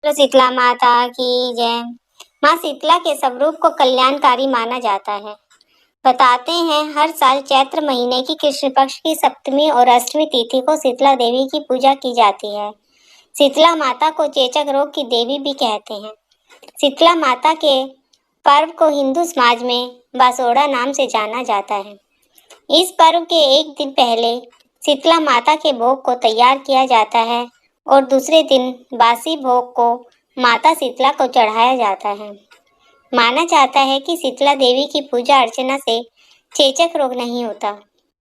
बोलो शीतला माता की जय। माँ शीतला के स्वरूप को कल्याणकारी माना जाता है। बताते हैं हर साल चैत्र महीने की कृष्ण पक्ष की सप्तमी और अष्टमी तिथि को शीतला देवी की पूजा की जाती है। शीतला माता को चेचक रोग की देवी भी कहते हैं। शीतला माता के पर्व को हिंदू समाज में बासोड़ा नाम से जाना जाता है। इस पर्व के एक दिन पहले शीतला माता के भोग को तैयार किया जाता है और दूसरे दिन बासी भोग को माता शीतला को चढ़ाया जाता है। माना जाता है कि शीतला देवी की पूजा अर्चना से चेचक रोग नहीं होता।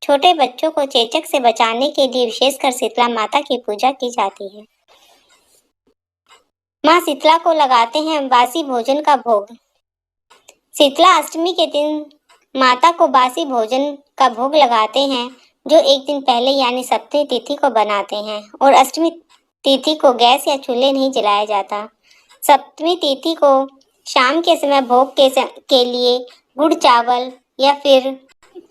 छोटे बच्चों को चेचक से बचाने के लिए विशेषकर शीतला माता की पूजा की जाती है। माँ शीतला को लगाते हैं बासी भोजन का भोग। शीतला अष्टमी के दिन माता को बासी भोजन का भोग लगाते हैं, जो एक दिन पहले यानी सप्तमी तिथि को बनाते हैं और अष्टमी तिथि को गैस या चूल्हे नहीं जलाया जाता। सप्तमी तिथि को शाम के समय भोग के लिए गुड़ चावल या फिर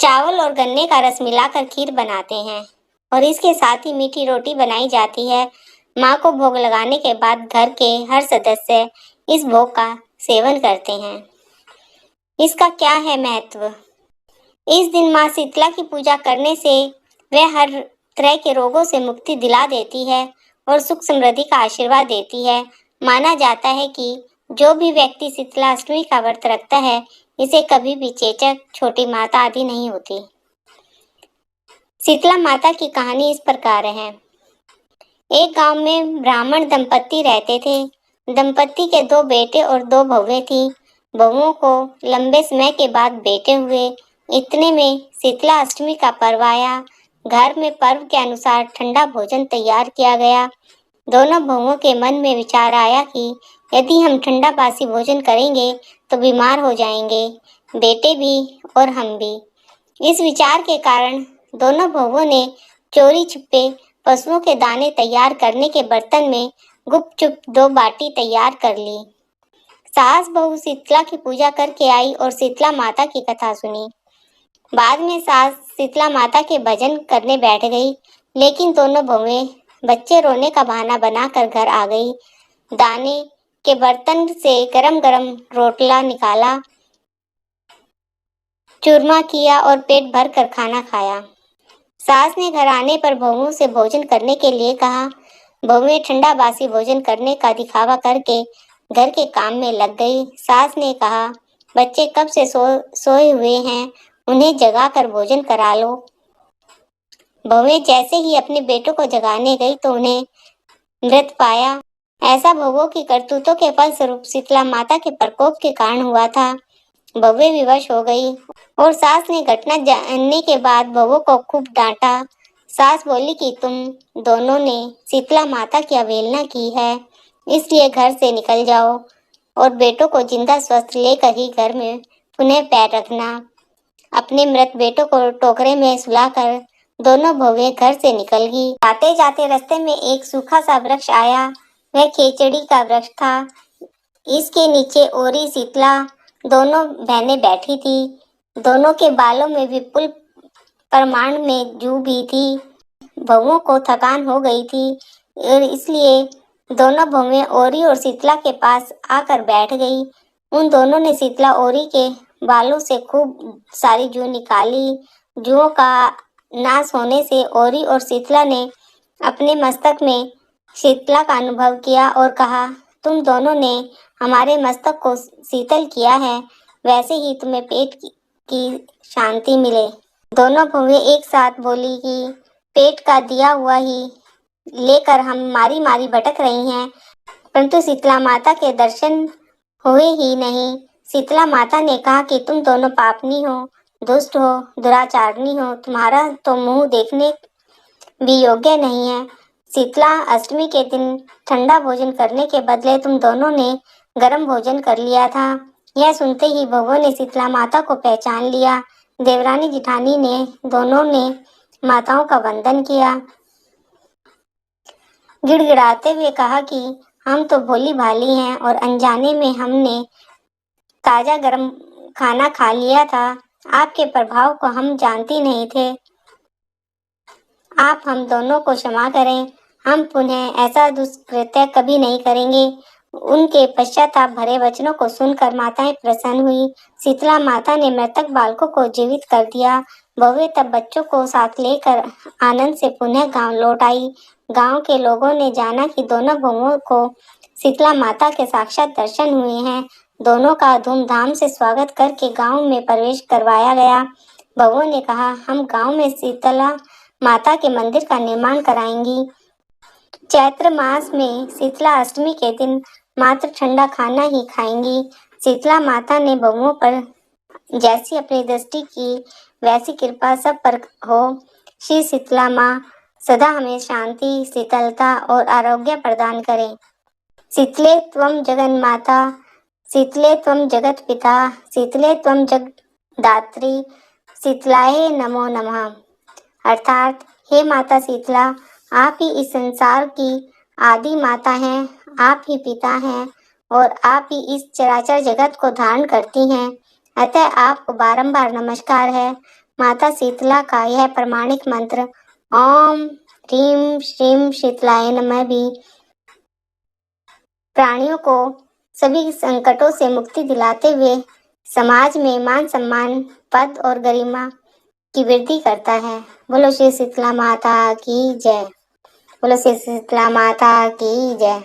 चावल और गन्ने का रस मिलाकर खीर बनाते हैं और इसके साथ ही मीठी रोटी बनाई जाती है। माँ को भोग लगाने के बाद घर के हर सदस्य इस भोग का सेवन करते हैं। इसका क्या है महत्व? इस दिन माँ शीतला की पूजा करने से वह हर तरह के रोगों से मुक्ति दिला देती है और सुख समृद्धि का आशीर्वाद देती है। माना जाता है कि जो भी व्यक्ति शीतला अष्टमी का व्रत रखता है, इसे कभी भी चेचक, छोटी माता आदि नहीं होती। शीतला माता की कहानी इस प्रकार है। एक गांव में ब्राह्मण दंपत्ति रहते थे। दंपत्ति के 2 बेटे और 2 बहुएं थीं। बहुओं को लंबे समय के बाद बेटे हुए। इतने में शीतला अष्टमी का पर्व आया। घर में पर्व के अनुसार ठंडा भोजन तैयार किया गया। दोनों बहुओं के मन में विचार आया कि यदि हम ठंडा बासी भोजन करेंगे तो बीमार हो जाएंगे, बेटे भी और हम भी। इस विचार के कारण दोनों बहुओं ने चोरी छुपे पशुओं के दाने तैयार करने के बर्तन में गुपचुप 2 बाटी तैयार कर ली। सास बहू शीतला की पूजा करके आई और शीतला माता की कथा सुनी। बाद में सास शीतला माता के भजन करने बैठ गई, लेकिन दोनों बहुएं बच्चे रोने का बहाना बनाकर घर आ गई। दाने के बर्तन से गरम गरम रोटला निकाला, चूरमा किया और पेट भर कर खाना खाया। सास ने घर आने पर बहुओं से भोजन करने के लिए कहा। बहुएं ठंडा बासी भोजन करने का दिखावा करके घर के काम में लग गई। सास ने कहा, बच्चे कब से सोए हुए हैं, उन्हें जगाकर भोजन करा लो। बहुएं जैसे ही अपने बेटों को जगाने गई तो उन्हें मृत पाया। ऐसा बहुओं की करतूतों के फलस्वरूप शीतला माता के प्रकोप के कारण हुआ था। बहुएं विवश हो गई और सास ने घटना जानने के बाद बहुओं को खूब डांटा। सास बोली कि तुम दोनों ने शीतला माता की अवहेलना की है, इसलिए घर से निकल जाओ और बेटों को जिंदा स्वस्थ लेकर ही घर में पुनः पैर रखना। अपने मृत बेटों को टोकरे में सुलाकर दोनों बहुएं घर से निकल गई। जाते जाते रास्ते में एक सूखा सा वृक्ष आया। वह खेचड़ी का वृक्ष था। इसके नीचे ओरी शीतला दोनों बहनें बैठी थी। दोनों के बालों में विपुल प्रमाण में जू भी थी। बहुओं को थकान हो गई थी और इसलिए दोनों बहुएं ओरी और शीतला के पास आकर बैठ गई। उन दोनों ने शीतला ओरी के बालों से खूब सारी जू निकाली। जूओं का नाश होने से ओरी और शीतला ने अपने मस्तक में शीतला का अनुभव किया और कहा, तुम दोनों ने हमारे मस्तक को शीतल किया है, वैसे ही तुम्हें पेट की शांति मिले। दोनों बहुएं एक साथ बोली कि पेट का दिया हुआ ही लेकर हम मारी मारी भटक रही हैं, परंतु शीतला माता के दर्शन हुए ही नहीं। शीतला माता ने कहा कि तुम दोनों पापनी हो, दुष्ट हो, दुराचारणी हो, तुम्हारा तो मुंह देखने भी योग्य नहीं है। शीतला अष्टमी के दिन ठंडा भोजन करने के बदले तुम दोनों ने गर्म भोजन कर लिया था। यह सुनते ही बहुओं ने शीतला माता को पहचान लिया। देवरानी जिठानी ने दोनों ने माताओं का वंदन किया। गिड़गिड़ाते हुए कहा कि हम तो भोली भाली हैं और अनजाने में हमने ताजा गर्म खाना खा लिया था। आपके प्रभाव को हम जानती नहीं थे। आप हम दोनों को क्षमा करें। हम पुनः ऐसा दुष्कृत्य कभी नहीं करेंगे। उनके पश्चाताप भरे वचनों को सुनकर माताएं प्रसन्न हुई। शीतला माता ने मृतक बालकों को जीवित कर दिया। बहुएं तब बच्चों को साथ लेकर आनंद से पुनः गांव लौट आई। गांव के लोगों ने जाना कि दोनों बहुओं को शीतला माता के साक्षात दर्शन हुए हैं। दोनों का धूमधाम से स्वागत करके गांव में प्रवेश करवाया गया। बहुओं ने कहा, हम गांव में शीतला माता के मंदिर का निर्माण कराएंगी। चैत्र मास में शीतला अष्टमी के दिन मात्र ठंडा खाना ही खाएंगी। शीतला माता ने बहुओं पर जैसी अपनी दृष्टि की वैसी कृपा सब पर हो। श्री शीतला माँ सदा हमें शांति, शीतलता और आरोग्य प्रदान करें। शीतले त्वं जगन माता, शीतले त्वं जगत पिता, शीतले त्वं जगदात्री, शीतलाय नमो नमः। अर्थात, हे माता शीतला, आप ही इस संसार की आदि माता हैं, आप ही पिता हैं और आप ही इस चराचर जगत को धारण करती हैं। अतः आपको बारंबार नमस्कार है। माता शीतला का यह प्रमाणिक मंत्र ओम ह्रीं श्रीं शीतलाय नमः भी प्राणियों को सभी संकटों से मुक्ति दिलाते हुए समाज में मान सम्मान, पद और गरिमा की वृद्धि करता है। बोलो श्री शीतला माता की जय। बोलो श्री शीतला माता की जय।